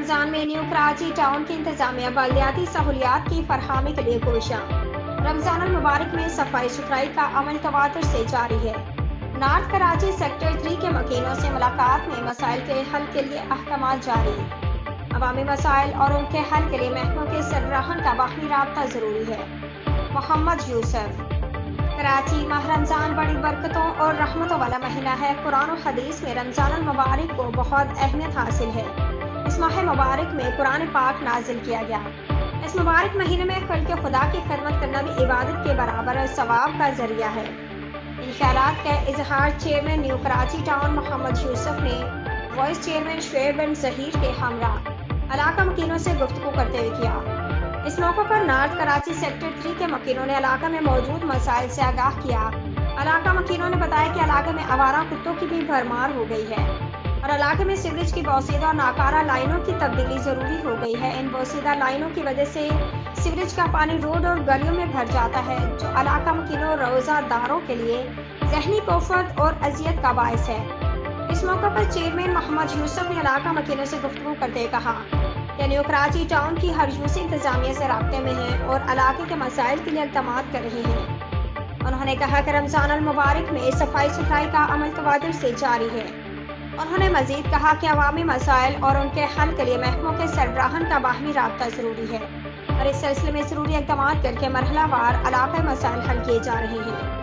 رمضان میں new Karachi town کی انتظامیہ بلدیاتی سہولیات کی فراہمی کے لیے کوشاں۔ رمضان المبارک میں صفائی ستھرائی کا عمل تواتر سے جاری ہے۔ نارتھ کراچی سیکٹر 3 کے مکینوں سے ملاقات میں مسائل کے حل کے لیے احکامات جاری۔ عوامی مسائل اور ان کے حل کے لیے محکموں کے سربراہان کا باہمی رابطہ ضروری ہے۔ محمد یوسف۔ کراچی ماہ رمضان بڑی برکتوں اور رحمتوں والا مہینہ ہے۔ قرآن و حدیث میں رمضان المبارک کو بہت اہمیت حاصل ہے۔ اس ماہ مبارک میں قرآن پاک نازل کیا گیا۔ اس مبارک مہینے میں خلق خدا کی خدمت کرنا بھی عبادت کے برابر ثواب کا ذریعہ ہے۔ ان خیالات کا اظہار چیئرمین نیو کراچی ٹاؤن محمد یوسف نے وائس چیئرمین شعیب بن ظہیر کے ہمراہ علاقہ مکینوں سے گفتگو کرتے ہوئے کیا۔ اس موقع پر نارتھ کراچی سیکٹر 3 کے مکینوں نے علاقہ میں موجود مسائل سے آگاہ کیا۔ علاقہ مکینوں نے بتایا کہ علاقے میں آوارہ کتوں کی بھی بھرمار ہو گئی ہے اور علاقے میں سیوریج کی بوسیدہ اور ناکارہ لائنوں کی تبدیلی ضروری ہو گئی ہے۔ ان بوسیدہ لائنوں کی وجہ سے سیوریج کا پانی روڈ اور گلیوں میں بھر جاتا ہے، جو علاقہ مکینوں روزہ داروں کے لیے ذہنی کوفت اور اذیت کا باعث ہے۔ اس موقع پر چیئرمین محمد یوسف نے علاقہ مکینوں سے گفتگو کرتے ہوئے کہا کہ نیو کراچی ٹاؤن کی ہر یوسی انتظامیہ سے رابطے میں ہیں اور علاقے کے مسائل کے لیے اقدامات کر رہے ہیں۔ انہوں نے کہا کہ رمضان المبارک میں صفائی ستھرائی کا عمل تواتر سے جاری ہے۔ انہوں نے مزید کہا کہ عوامی مسائل اور ان کے حل کے لیے محکموں کے سربراہان کا باہمی رابطہ ضروری ہے اور اس سلسلے میں ضروری اقدامات کر کے مرحلہ وار علاقائی مسائل حل کیے جا رہے ہیں۔